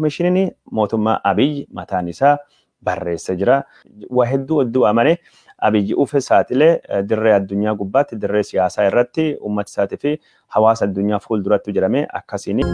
Komishiniin mootummaa Abiyyi mataan isaa barreessee jira. Waa hedduu amane Abiyyi Ufuma saaxile dirree addunyaa gubbaatti dirree siyaasaa irratti uummata isaatii fi hawaasa addunyaa fuulduratti jedhamee akkasiin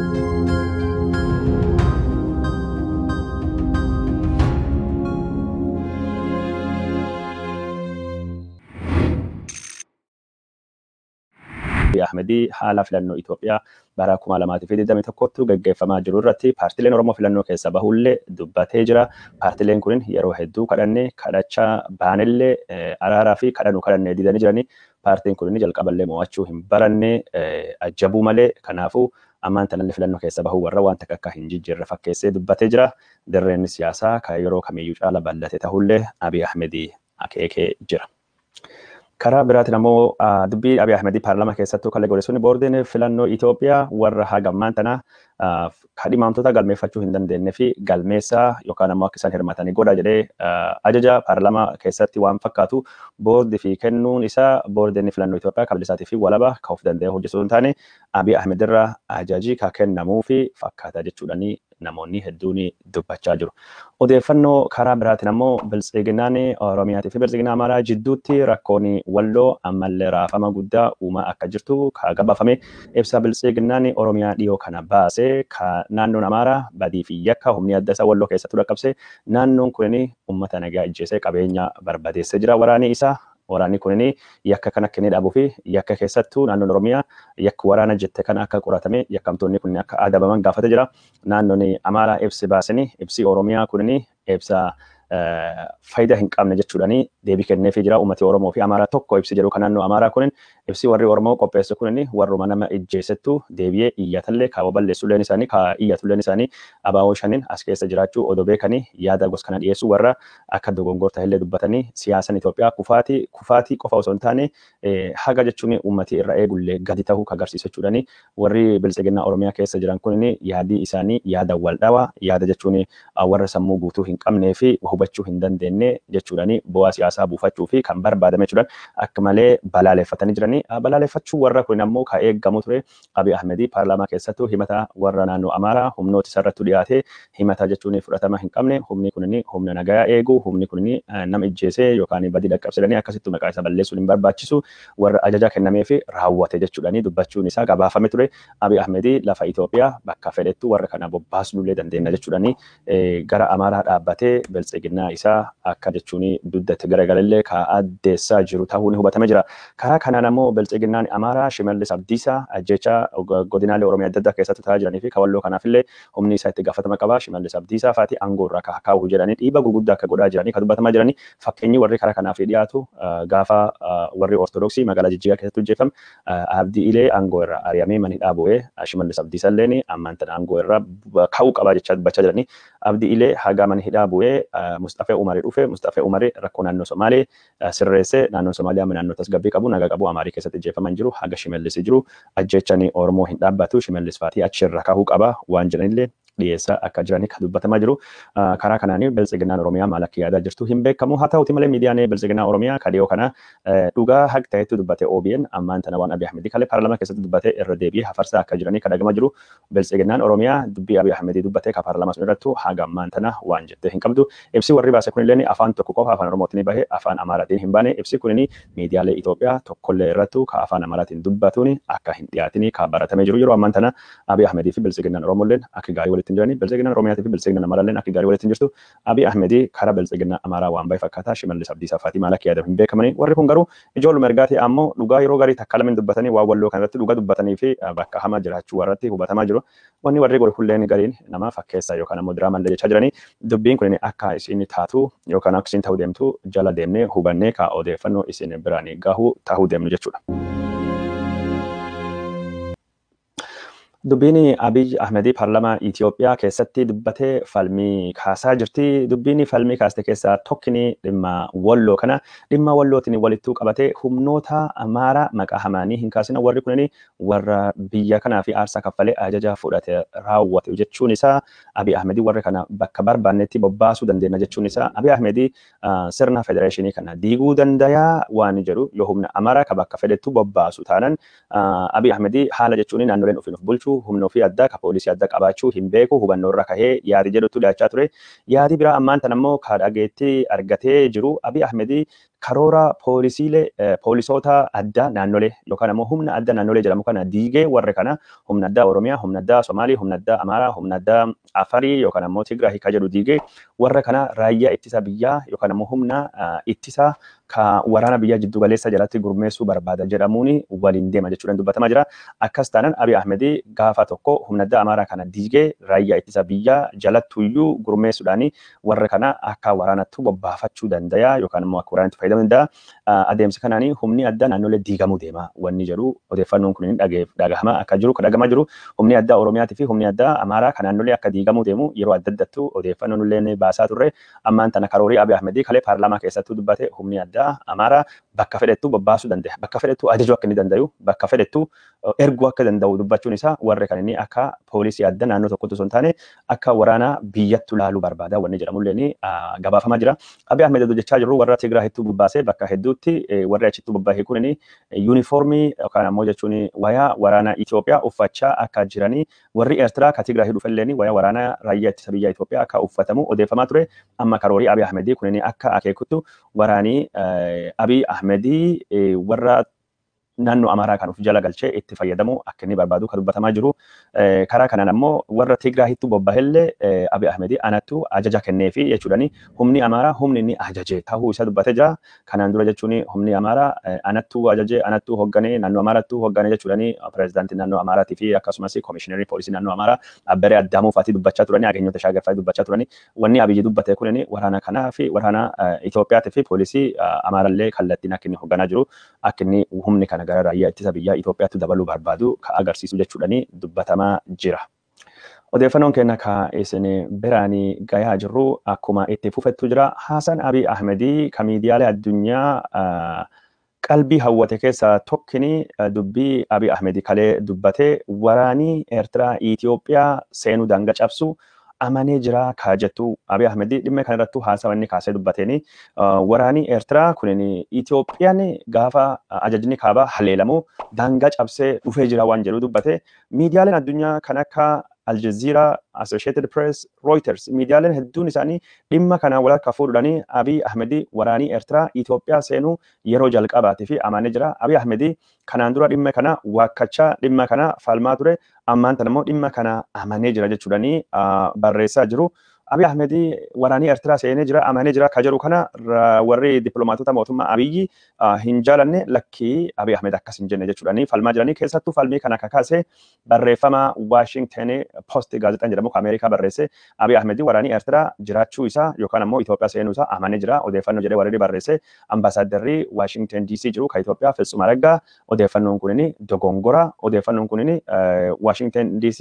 Ahmedii haala filannoo Itoophiyaa bara 2021 gaggeeffamaa jiru irratti paartileen Oromoo filannoo keessa bahullee dubbatee jira. Paartileen kun yeroo hedduu kadhachaa baanellee araaraa fi kadhannee didanii jiranii. Paartiin kun jalqaballee mo'achuu hin baranne ajjabuu malee kanaafuu ammaan tanallee filannoo keessa bahuu warra waan takka akka hin jijjiirre fakkeessee dubbatee jira. Dirreen siyaasaa kan yeroo kamiyyuu caala bal'ate ta'ullee Abiyyi Ahmedii akeekee jira. Karaa biraatiin ammoo dubbii Abiyyi Ahmedii paarlaamaa keessattuu kan legoreessuun boordiin filannoo Itoophiyaa warra hagammaan tana kadhimaamtota galmeeffachuu hin dandeenye fi galmeessaa yookaan ammoo akka isaan hirmatanii godha jedhee ajaja paarlaamaa keessatti waan fakkaatu boordii fi kennuun isaa boordiin filannoo Itoophiyaa kabilisaatii fi walaba kan of danda'e hojjetuu hin taane Abiyyi Ahmed irraa ajajii kan kennamuu fi fakkaata jechuudhaanii namoonni hedduun dubbachaa jiru. Odeeffannoo karaa biraatiin ammoo biltsiginaan Oromiyaatii fi biltsiginaa Amaaraa jidduutti rakkoon walloo ammallee raafama guddaa uumaa akka jirtu kan gabaafame ibsa biltsiginaan Oromiyaa dhiyoo kana baase kan naannoon Amaaraa badii fi yakka humni adda isaa walloo keessatti dhaqqabse naannoon kun uummata nagaa ijjeesee qabeenya barbadeessee jira waraanni isaa. Waraanni kun yakka kana akka inni dhaabuu fi yakka keessattuu naannoon Oromiyaa yakka waraana jette kana akka qoratame yakkamtoonni kun akka adabaman gaafate jira. Naannoon Amaaraa ibsi baasanii ibsi Oromiyaa kun ibsa faayidaa hin qabne jechuudhaanii deebii kenneefii jira. Uummati Oromoo fi Amaaraa tokko ibsi jedhu kan naannoo Amaaraa kun ibsi warri Oromoo qopheesse kun warruma nama ijjeessettu deebi'ee iyyatallee kaawwa balleessulleen isaanii kaa iyyatulleen isaanii abaawoo shaniin as keessa jiraachuu odoo beekanii yaada gos kana dhiyeessuu warra akka dogongorta illee dubbatanii siyaasan Itoophiyaa kufaatii qofa osoo hin taane haga jechuun uummati irra eegullee gadi ta'uu agarsiisa jechuudhaanii warri biltsiginaa Oromiyaa keessa jiran kun yaadii isaanii yaada wal dhawaa yaada jechuun warra sammuu guutuu hin qabnee fi hubachuu hin dandeenye jechuudhaanii bu'aa siyaasaa buufachuu fi kan barbaadame jechuudhaan akka malee balaaleffatanii jiranii. Balaaleffachuu warra kun ammoo kan eeggamu ture Abiyyi Ahmedii paarlaamaa keessattuu himata warra naannoo Amaaraa humnoota isarratti dhiyaate himata jechuun fudhatama hin qabne humni kun humna nagaa eegu humni kun nama ijjeesee yookaan badii dhaqqabsiisanii akkasitti maqaa isa balleessuun hin barbaachisu warra ajaja kennamee fi raawwate jechuudhaanii dubbachuun isaa gabaafame ture. Abiyyi Ahmedii lafa Itoophiyaa bakka fedhettu warra kana bobbaasnullee dandeenya jechuudhaanii gara Amaaraa dhaabbatee biltsiginaa isaa akka jechuun duddatti garagallee kan addeessaa jiru ta'uun hubatame jira. Karaa kanaan ammoo biltsiginaan Amaaraa Shimallis Abdiisaa ajjeechaa godinaalee Oromiyaa adda addaa keessatti ta'aa jiranii fi kawalloo kanaafillee humni isaa itti gaafatama qaba. Shimallis Abdiisaa fa'aati aangoo irraa kaa'uu jedhanii dhiibbaa gurguddaa akka godhaa jiranii kan dubbatamaa jiranii fakkeenyi warri karaa kanaaf dhiyaatu gaafa warri Ortodoksii magaalaa Jijjigaa keessatti hojjetame Abdii Ilee aangoo irraa ari'amee mana hidhaa bu'ee Shimallis Abdiisaa illee ammaan tana aangoo irraa ka'uu qaba jechaa dubbachaa jiranii Abdii Ilee haga mana hidhaa bu'ee Mustafaa Umarii dhufe Mustafaa Umarii rakkoo naannoo Somaalee sirreessee naannoo Somaaliyaa naannoo tasgabbii qabu nagaa qabu Amaarii keessatti ajjeefaman jiru haga Shimallis jiru ajjeechanii Oromoo hin dhaabbatu Shimallis fa'aatii achirra ka'uu qaba waan jedhanillee dhiyeessaa akka jiranii kan dubbatamaa jiru. Karaa kanaan biltsiginaan Oromiyaa maal akka yaadaa jirtu hin beekamu. Haa ta'uti malee miidiyaan biltsiginaa Oromiyaa kadhiyoo kana dhugaa haq ta'etti dubbate OBN ammaan tana waan Abiyyi Ahmedii kalee paarlaamaa keessatti dubbate irra deebi'ee hafarsaa akka jiranii kadhagamaa jiru. Biltsiginaan Oromiyaa dubbii Abiyyi Ahmedii dubbate ka paarlaamaa sun irrattu haga ammaan tana waan jettee hin qabdu. Ibsi warri baase kunillee afaan tokko qofa afaan Oromootiin bahe afaan Amaaraatiin hin baane ibsi kunini miidiyaalee Itoophiyaa tokkollee irrattu ka afaan Amaaraatiin dubbatuun akka hin dhiyaatin ka baratamee jiru yeroo ammaan tana Abiyyi Ahmedii fi biltsiginaan Oromooleen akka gaarii walitti jiranii biltsiginaan Oromiyaatii fi biltsiginaan Amaaraalleen akka gaarii walitti jirtu. Abiyyi Ahmedii karaa biltsiginaa Amaaraa waan bahe fakkaata Shimallis Abdiisaa fa'aatii maal akka yaadamu hin beekamani. Warri kun garuu ijoolluma ergaatii ammoo dhugaa yeroo garii takka lamin dubbatanii waan walloo kanarratti dhugaa dubbatanii fi bakka hamaa jiraachuu warratti hubatamaa jiru. Wanni warri godhe hulleen gariin nama fakkeessaa yookaan ammoo diraamallee jechaa jiranii dubbiin kun akka isin taatu yookaan akka isin ta'uu deemtu jala deemnee hubannee ka odeeffannoo isin biraan gahuu ta'uu deemnu jechuudha. Dubbiin Abiyyi Ahmedii paarlaamaa Itoophiyaa keessatti dubbatee falmii kaasaa jirti. Dubbiin falmii kaaste keessaa tokkini dhimma walloo kana dhimma wallootiin walittuu qabatee humnoota Amaaraa maqaa hamaanii hin kaasina warri kunini warra biyya kanaa fi aarsaa kaffalee ajaja fudhate raawwate jechuun isaa Abiyyi Ahmedii warri kana bakka barbaannetti bobbaasuu dandeenya jechuun isaa Abiyyi Ahmedii sirna federeeshinii kana diiguu dandayaa waan jedhu yoo humna Amaaraa ka bakka fedhettu bobbaasu taanan Abiyyi Ahmedii haala jechuun naannoleen ofiin of bulchuu eenyutu humna ofii addaa ka poolisii addaa qabaachuu hin beeku hubannoo irra kahee yaadi jedhutu dhiyaachaa ture. Yaadi biraa ammaan tan ammoo ka dhageetti argatee jiru Abiyyi Ahmedii karoora poolisoota addaa naannolee yookaan ammoo humna addaa naannolee jedhamu kana diigee warra kana humna addaa Oromiyaa, humna addaa Somaalii, humna addaa Amaaraa, humna addaa Afarii yookaan ammoo Tigraay ka jedhu diigee warra kana raayyaa ittisa biyyaa yookaan ammoo humna ittisa ka waraana biyyaa jiddu galeessa jalatti gurmeessuu barbaada jedhamuun waliin deema jechuudhaan dubbatamaa jira. Akkas taanaan Abiyyi Ahmedii gaafa tokko humna addaa Amaaraa kana diigee raayyaa ittisa biyyaa jalattuyyuu gurmeessuudhaan warra kana akka waraanatti bobbaafachuu danda'a yookaan immoo akka waraanatti fayyadamuu danda'a. Adeemsa kanaan humni addaa naannolee diigamuu deema wanni jedhu odeeffannoon kun dhagahamaa akka jiru kadhagamaa jiru humni addaa Oromiyaatii fi humni addaa Amaaraa kan naannolee akka diigamuu deemu yeroo adda addattu odeeffannoon illee baasaa turre ammaan tana karoorii Abiyyi Ahmedii kalee paarlaamaa keessatti dubbate humni addaa Amaaraa bakka fedhettu bobbaasuu danda'a. Bakka fedhettu ajajuu akka inni danda'u, bakka fedhettu erguu akka danda'u dubbachuun isaa warri kan inni akka poolisii adda naannoo tokkotti osoo hin taane akka waraana biyyattu laaluu barbaada wanni jedhamullee gabaafamaa jira. Abiyyi Ahmed hojjechaa jiru warra Tigraahitti bobbaasee bakka hedduutti warri achitti bobbaahee kun yuunifoormii yookaan ammoo jechuun wayaa waraana Itoophiyaa uffachaa akka jiranii warri Eertiraa ka Tigraahii dhufelleen wayaa waraana raayyaa ittisa biyyaa Itoophiyaa akka uffatamu odeeffamaa ture. Amma karoorii Abiyyi Ahmedii kun akka akeekuttu waraanii Abiyyi Ahmedii warra naannoo Amaaraa kan of jala galchee itti fayyadamu akka inni barbaadu kan dubbatamaa jiru. Karaa kanaan ammoo warra Tigraahitti bobbahellee Abiyyi Ahmedii anattu ajaja kenneefi jechuudhani humni Amaaraa humni inni ajaje ta'uu isa dubbatee jira. Kanaan dura jechuun humni Amaaraa anattu ajaje anattu hoogganee naannoo Amaaraattu hoogganee jechuudhani pireezidaantii naannoo Amaaraatii fi akkasumas koomishinerii poolisii naannoo Amaaraa Abberee Addaamuu fa'aatii dubbachaa turani ageenyota shaagarfaa dubbachaa turani. Wanni Abiyyi dubbate kun waraana kanaa fi waraana Itoophiyaatii fi poolisii Amaaraallee kallattiin akka inni hoogganaa jiru akka inni humni kana gara raayyaa ittisa biyyaa Itoophiyaatti dabaluu barbaadu ka agarsiisu jechuudhani dubbatamaa jira. Odeeffannoon keenya ka isin biraanii gayaa jirru akkuma itti fufettu jira. Haasan Abiyyi Ahmedii ka miidiyaalee addunyaa qalbii hawwate keessaa tokkini dubbii Abiyyi Ahmedii kalee dubbate waraanii Eertiraa Itoophiyaa seenuu daangaa cabsu amanee jira ka jettu Abiyyi Ahmedii dhimma kanarrattu haasawanni kaasee dubbateeni waraanii Eertiraa kunin Itoophiyaan gaafa ajajni kaabaa haleelamu daangaa cabsee dhufee jira waan jedhu dubbate. Miidiyaaleen addunyaa kan akka Al Jazeera, Associated Press, Reuters miidiyaaleen hedduun isaanii dhimma kana walharkaa fuudhanii Abiyyi Ahmedii waraanii Eertiraa Itoophiyaa seenuu yeroo jalqabaatii fi amanee jira. Abiyyi Ahmedii kanaan dura dhimma kana waakkachaa dhimma kana falmaa ture ammaan tan immoo dhimma kana amanee jira jechuudhani barreessaa jiru. Abiyyi Ahmedii waraanii Eertiraa seenee jira amanee jira ka jedhu kana warri dippiloomaatota mootummaa Abiyyi hin jaalanne lakkii Abiyyi Ahmed akkas hin jenne jechuudhani falmaa jiranii. Keessattuu falmii kana kakaase barreeffama Washington Post gaazexaan jedhamu Ameerikaa barreesse Abiyyi Ahmedii waraanii Eertiraa jiraachuu isaa yookaan ammoo Itoophiyaa seenuu isaa amanee jira odeeffannoo jedhee warri barreesse ambaasaaddarri Washington DC jiru ka Itoophiyaa Fitsum Araggaa odeeffannoon kunini dogongora odeeffannoon kunini Washington DC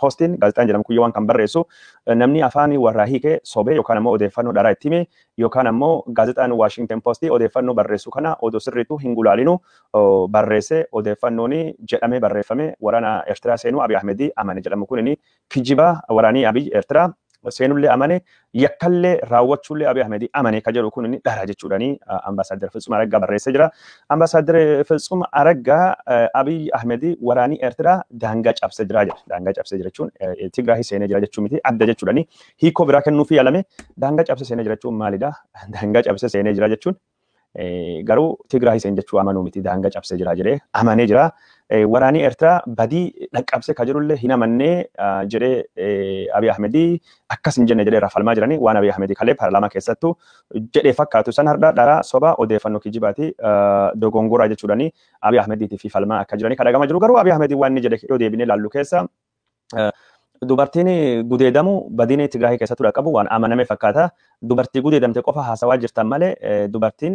Postiin gaazexaan jedhamu kuyyoo waan kan barreessu namni afaan warraa hiikee sobee yookaan ammoo odeeffannoo dharaa itti hime yookaan ammoo gaazexaan Washington Post odeeffannoo barreessu kana odoo sirriitu hin gulaalinu barreesse odeeffannoon jedhamee barreeffame waraana Eertiraa seenuu Abiyyi Ahmedii amane jedhamu kunini kijiba waraanii Abiyyi Eertiraa seenullee amane yakkallee raawwachuullee Abiyyi Ahmedii amane ka jedhu kun dhara jechuudhani ambaasaadder Fitsum Araggaa barreessee jira. Ambaasaadder Fitsum Araggaa Abiyyi Ahmedii waraanii Eertiraa daangaa cabsee jira jedha. Daangaa cabsee jira jechuun Tigraahii seenee jira jechuu miti adda jechuudhani hiikoo biraa kennuufii yaalame daangaa cabsee seenee jira jechuun maalidha? Daangaa cabsee seenee jira jechuun garuu Tigraahii seen jechuu amanuu miti daangaa cabsee jira jedhee amanee jira. Waraanii Eertiraa badii dhaqqabsee ka jirullee hin amannee jedhee Abiyyi Ahmedii akkas hin jenne jedhee falmaa jiranii waan Abiyyi Ahmedii kalee paarlaamaa keessattuu jedhee fakkaatu san har'a dharaa soba odeeffannoo kijibaati dogongoraa jechuudhani Abiyyi Ahmediitii fi falmaa akka jiranii kadhagamaa jiru. Garuu Abiyyi Ahmedii waan inni jedhe yoo deebinee laallu keessa dubartiin gudeedamu badiin Tigraahii keessattuu dhaqqabu waan amaname fakkaata. Dubartii gudeedamte qofa haasawaa jirtan malee dubartiin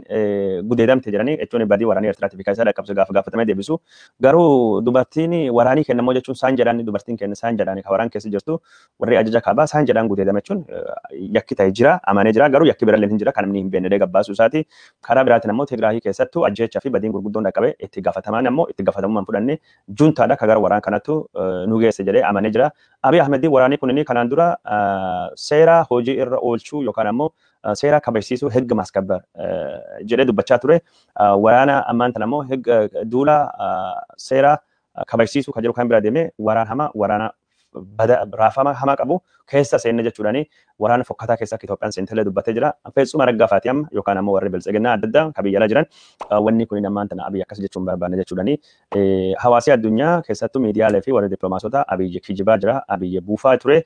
gudeedamte jedhanii jechuun badii waraanii Eertiraatiif keessaa dhaqqabse gaafatamee deebisu. Garuu dubartiin waraanii kennamoo jechuun saan jedhaan dubartiin kenna saan jedhaan ka waraan keessa jirtu warri ajaja kaabaa saan jedhaan gudeedame jechuun yakki ta'e jira amanee jira garuu yakki birallee hin jira kan namni hin beekne gabbaasu isaati. Karaa biraatiin ammoo Tigraahii keessattuu ajjechaa fi badiin gurguddoon dhaqqabe itti gaafatamaan ammoo itti gaafatamummaan fudhanne juntaadha ka gara waraan kanattu nu geesse jedhee amanee jira. Abiyyi Ahmedii waraanii kunniin kanaan dura seera hojii irra oolchuu yookaan ammoo seera kabachiisuu hegga maskabbar jedhee dubbachaa ture. Waraana ammaan tan ammoo duula seera kabachiisuu kan jedhu kan bira deemee waraana raafama hamaa qabu keessa seenne jechuudhaani waraana fokkataa keessa Itoophiyaan seentelee dubbatee jira. Feesuma raggaafaati amma yookaan ammoo warri biltsiginnaa adda addaa kan biyya ala jiran wanni kun ammaan tana Abiyyi akkas jechuun barbaanne jechuudhaani. Hawaasii addunyaa keessattuu miidiyaalee fi warri dippiloomaasota Abiyyi kijibaa jira. Abiyyi buufaa ture.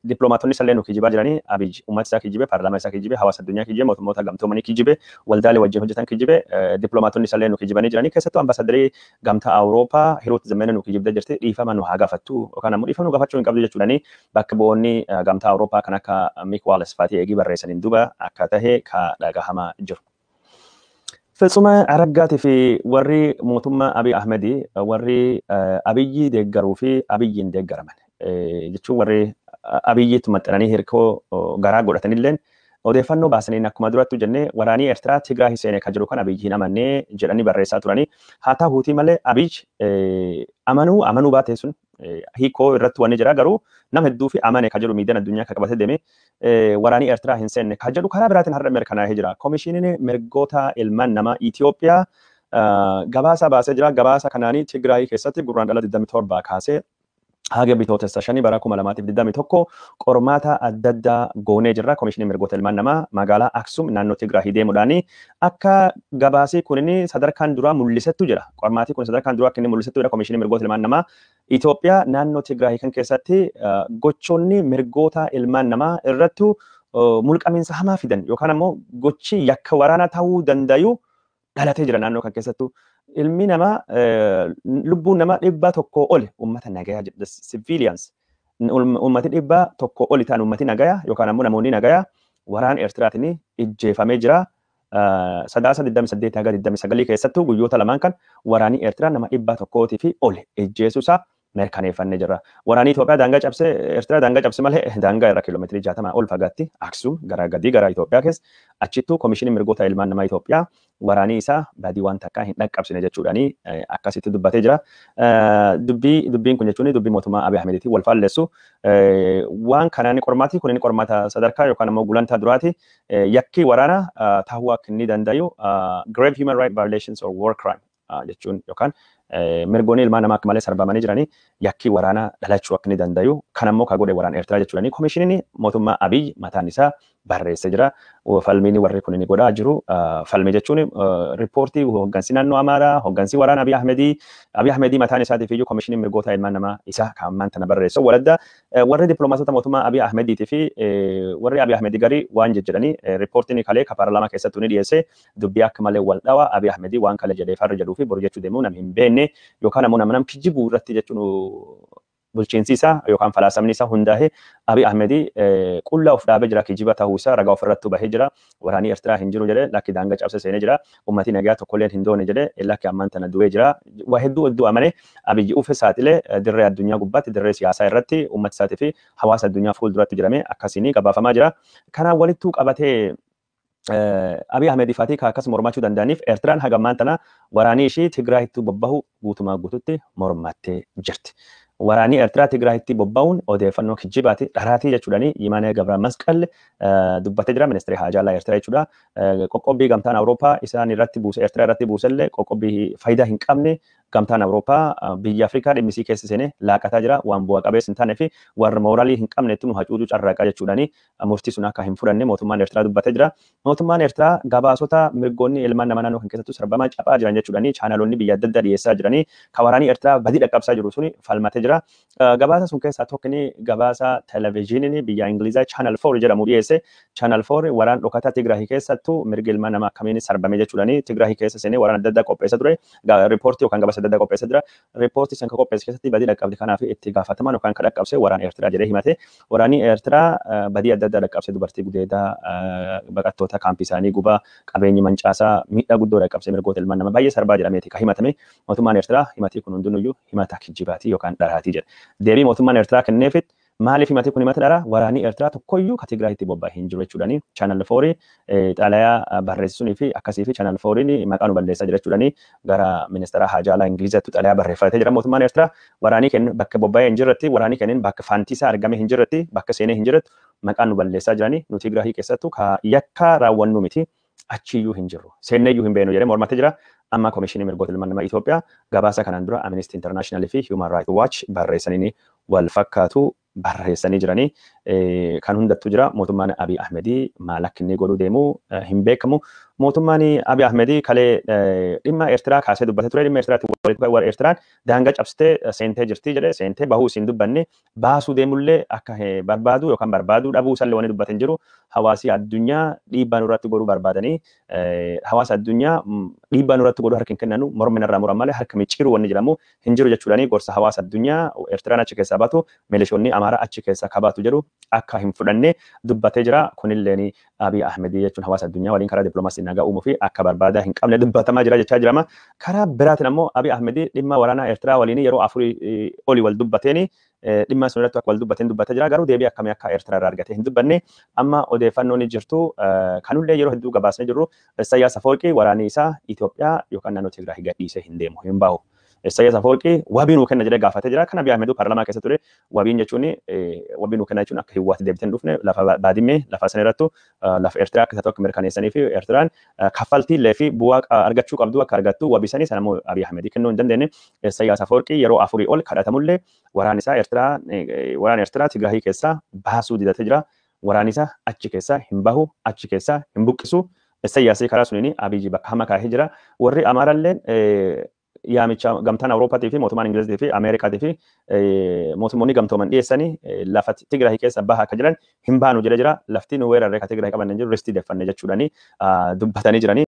Dippiloomaatonni sallee nu kijibaa jiranii Abiyyi uummata isaa kijibee, paarlaamaa isaa kijibee, hawaasa addunyaa kijibee, mootummoota gamtoomanii kijibee, waldaalee wajjin hojjetan kijibee, dippiloomaatonni sallee nu kijibanii jiranii keessattuu ambaasaadarii gamtaa Awurooppaa Hiruut Zammeenee nu kijibdee jirti. Dhiifama nu haa gaafattu yookaan ammoo dhiifama nu gaafachuu hin qabdu jechuudhaani bakka bu'oonni gamtaa Awurooppaa kan akka Miik Waales fa'aatii eegii barreessaniin duuba akka tahe ka dhagahamaa jiru. Feesuma araggaatii fi warri mootummaa Abiyyi Ahmedii warri Abiyyi deeggaruu fi Abiyyiin deeggaraman jechuun warri Abiyyiitti maxxananii hirkoo garaa godhatanilleen odeeffannoo baasaniin akkuma durattu jennee waraanii Eertiraa Tigraay seenee kan jiru kan Abiyyi hin amannee jedhanii barreessaa turanii haa ta'uutii malee Abiyyi amanuu baatee sun hiikoo irratti wanni jira garuu nama hedduu fi amane kan jedhu miidiyaan addunyaa kan qabatee deeme waraanii Eertiraa hin seenne kan jedhu karaa biraatiin har'a mirkanaa'ee jira. Komishiiniin mirgoota ilmaan namaa Itoophiyaa gabaasa baasee jira. Gabaasa kanaanii Tigraay keessatti gurraandhala 27 kaasee haga bitootessa 5 bara 2021 qormaata adda addaa goonee jirra. Komishinii mirgoota ilmaan namaa magaalaa Aksum naannoo Tigraay deemuudhaani akka gabaasii kunini sadarkaan duraa mul'isettu jira. Qormaatii kun sadarkaan duraa akka inni mul'isettu jira. Komishinii mirgoota ilmaan namaa Itoophiyaa naannoo Tigraay kan keessatti gochoonni mirgoota ilmaan namaa irrattu mulqamiinsa hamaa fidan yookaan ammoo gochi yakka waraanaa ta'uu dandayu dhalatee jira naannoo kan keessattu. Ilmi namaa lubbuun namaa 100 ol uummata nagayaa jedha civilians uummati 100 ol ta'an uummati nagayaa yookaan ammoo namoonni nagayaa waraana Eertiraatiin ijjeefamee jira. Sadaasa 28 haga 29 keessattuu guyyoota lamaan kan waraanii Eertiraa nama 100 fi ol ijjeesuusaa mirkaneeffannee jirra. Waraanii Itoophiyaa daangaa cabsee Eertiraa daangaa cabse malee daangaa irra kiiloomeetirii 60 ol fagaatti Aksum gara gadii gara Itoophiyaa keessa achittuu komishinii mirgoota ilmaan namaa Itoophiyaa waraanii isaa badii waan takkaa hin dhaqqabsine jechuudhaani akkasitti dubbatee jira. Dubbiin kun jechuun dubbii mootummaa Abiyyi Ahmediitiin wal faalleessu waan kanaan qormaatii kun inni qormaata sadarkaa yookaan ammoo gulantaa duraati yakki waraana ta'uu akka inni dandayu grave human right violations or war crime jechuun yookaan mirgoonni ilmaan namaa akka malee sarbamanii jiranii yakki waraanaa dhalachuu akka inni dandayu kan ammoo ka godhe waraana Eertiraa jechuudhaani komishiniin mootummaa Abiyyi mataan isaa barreessee jira. Falmiin warri kun inni godhaa jiru falmii jechuun riippoortii hoggansi naannoo Amaaraa hoggansi waraana Abiyyi Ahmedii mataan isaatiif iyyuu komishiniin mirgoota ilmaan namaa isa kan ammaan tana barreessu waladda warri dippiloomaatota mootummaa Abiyyi Ahmediitii fi warri Abiyyi Ahmedii garii waan jedhanii riippoortiin kalee ka paarlaamaa keessattuu ni dhiyeesse dubbii akka malee wal dhawa Abiyyi Ahmedii waan kale jedhee farra jedhuu fi boru jechuu deemuu nam hin beekne yookaan ammoo nama kijibuu irratti jechuun bulchiinsi isaa yookaan falaasamni isaa hundaa'ee Abiyyi Ahmedii qullaa of dhaabee jira kijiba ta'uu isaa ragaa ofirratti bahee jira. Waraanii Eertiraa hin jiru jedhee lakki daangaa cabsee seenee jira. Uummatni nagaa tokkollee hin doone jedhee lakki ammaan tana du'ee jira. Waa hedduu amane Abiyyi Ufuma saaxile dirree addunyaa gubbaatti dirree siyaasaa irratti uummata isaatii fi hawaasa addunyaa fuulduratti jedhamee akkasiin gabaafamaa jira. Kanaan walittuu qabatee Abiyyi Ahmedii faatii akkas mormachuu danda'aniif Eertiraan haga ammaan tana waraanii ishii Tigraayitti bobbahu guutumaa guututti mormattee jirti. Waraanii Eertiraa Tigraayitti bobba'uun odeeffannoo kijibaati dharaatii jechuudhaani Yimaanee Gabra Masqal dubbatee jira ministeera haajaalaa Eertiraa jechuudha. Qoqqobbii gamtaan Awurooppaa isaan irratti buuse Eertiraa irratti buusellee qoqqobbii faayidaa hin qabne gamtaan Awurooppaa biyya Afrikaa dhimmisii keessa seenee laaqataa jira waan bu'a qabeessa hin taane fi warra mooraalii hin qabnetti nu hacuucuu carraaqa jechuudhaani murtii sun akka hin fudhanne mootummaan Eertiraa dubbatee jira. Mootummaan Eertiraa gabaasota mirgoonni ilmaan namaa naannoo kan keessattuu sarbamaa caphaa jiran jechuudhaani chaanaloonni biyya adda addaa dhiyeessaa jiranii ka waraanii Eertiraa badii dhaqqabsaa jiru suni falmatee jira. Gabaasa sun keessaa tokkini gabaasa televezyiiniin biyya Ingilizaa Channel 4 jedhamu dhiyeesse. Channel 4 waraan dhokata Tigraay keessattuu mirga ilmaan namaa akkamiin sarbame jechuudhaani Tigraay keessa seenee waraan adda addaa qopheessa ture. Riippoortii yookaan gabaasa adda addaa qopheessa jira. Riippoortii san ka qopheesse keessatti badii dhaqqabde kanaaf itti gaafataman yookaan ka dhaqqabse waraan Eertiraa jedhee himate. Waraanii Eertiraa badii adda addaa dhaqqabse dubartii gudeedaa baqattoota kaampii isaanii gubaa qabeenyi mancaasaa miidhaa guddoo dhaqqabse mirgoota ilmaan namaa baay'ee sarbaa jedhameeti ka himatame. Mootummaan Eertiraa himatii kun hundinuyyuu himata kijibaatii yookaan dharaatii jedha. Deebii mootummaan Eertiraa kenneefit maaliif himate kun himata dhara waraanii Eertiraa tokkoyyuu ka Tigraayitti bobba'ee hin jiru jechuudhaani Channel 4 xalayaa barreessuunii fi akkasii fi Channel 4 maqaa nu balleessaa jira jechuudhaani gara ministeera haajaalaa Ingilizatti xalayaa barreeffatee jira mootummaan Eertiraa waraanii kennu bakka bobba'ee hin jirretti waraanii kennin bakka faantiisaa argame hin jirretti bakka seenee hin jirretti maqaa nu balleessaa jiranii nu Tigraayii keessattuu ka yakka raawwannu miti achiyyuu hin jirru seenneeyyuu hin beenu jedhee mormatee jira. amma Komishinii Mirgoota Ilmaan Namaa Itoophiyaa gabaasa kanaan dura Amnesty International fi Human Rights Watch barreessanii wal fakkaatu barreessanii jiranii kan hundattuu jira mootummaan Abiyyi Ahmedii maal akka inni godhuu deemu hin beekamu. Mootummaan Abiyyi Ahmedii kalee dhimma Eertiraa kaasee dubbatee ture. Dhimma Eertiraatti warra Eertiraan daangaa cabsitee seentee jirti jedhee seentee bahuu isiin dubbanne baasuu deemullee akka barbaadu yookaan barbaaduu dhabuu isallee waan dubbateen jiru hawaasi addunyaa dhiibbaa nurratti godhuu barbaadanii hawaasa addunyaa dhiibbaa nurratti godhuu harka hin kennanu mormina irraa muran malee harka micciiruu wanni jedhamu hin jiru jechuudhaani gorsa hawaasa addunyaa Eertiraan achi keessaa baatu milishoonni Amaaraa achi keessaa kabaatu jedhu akka hin fudhanne dubbatee jira. Kunilleen Abiyyi Ahmedii jechuun hawaasa addunyaa waliin karaa dippiloomaasii nagaa uumuu fi akka barbaadaa hin qabne dubbatamaa jira jechaa jirama. Karaa biraatiin ammoo Abiyyi Ahmedii dhimma waraanaa Eertiraa waliin yeroo afurii olii wal dubbateeni dhimma sun irratti akka wal dubbateen dubbatee jira. Garuu deebii akkamii akka Eertiraa irraa argatee hin dubbanne amma odeeffannoon jirtu kanullee yeroo hedduu gabaasnee jirru Isaayyaas Afeworqii waraanni isaa Itoophiyaa yookaan naannoo Tigraay gadhiisee hin deemu hin bahu. Isaayyaas Afeworqii wabii nuu kenna jedhee gaafatee jira. Kan Abiyyi Ahmeduu paarlaamaa keessa ture wabiin jechuun wabii nuu kenna jechuun akka hiwwaatti deebitee hin dhufne lafa baadimmee lafa sana irrattu lafa Eertiraa akka tokko mirkaneessanii fi Eertiraan kaffaltiillee fi bu'aa argachuu qabdu akka argattu wabisanii sana immoo Abiyyi Ahmedii kennuu hin dandeenye. Isaayyaas Afeworqii yeroo afurii ol kadhatamullee waraanni isaa Eertiraa Tigraay keessaa baasuu didatee jira. Waraanni isaa achi keessaa hin bahu achi keessaa hin buqqisu. Isaayyaasii karaa suniin Abiyyi bakka hama kaahee jira. Warri Amaaraalleen yaamicha gamtaan Awurooppaatii fi mootummaan Ingiliziitii fi Ameerikaatii fi mootummoonni gamtooman dhiyeessanii lafa Tigraay keessa baha akka jiran hin baanu jedha jira. Lafti nu weerarree ka Tigraay qaban hin jiru ristii deeffanne jechuudhaani dubbatanii jiranii.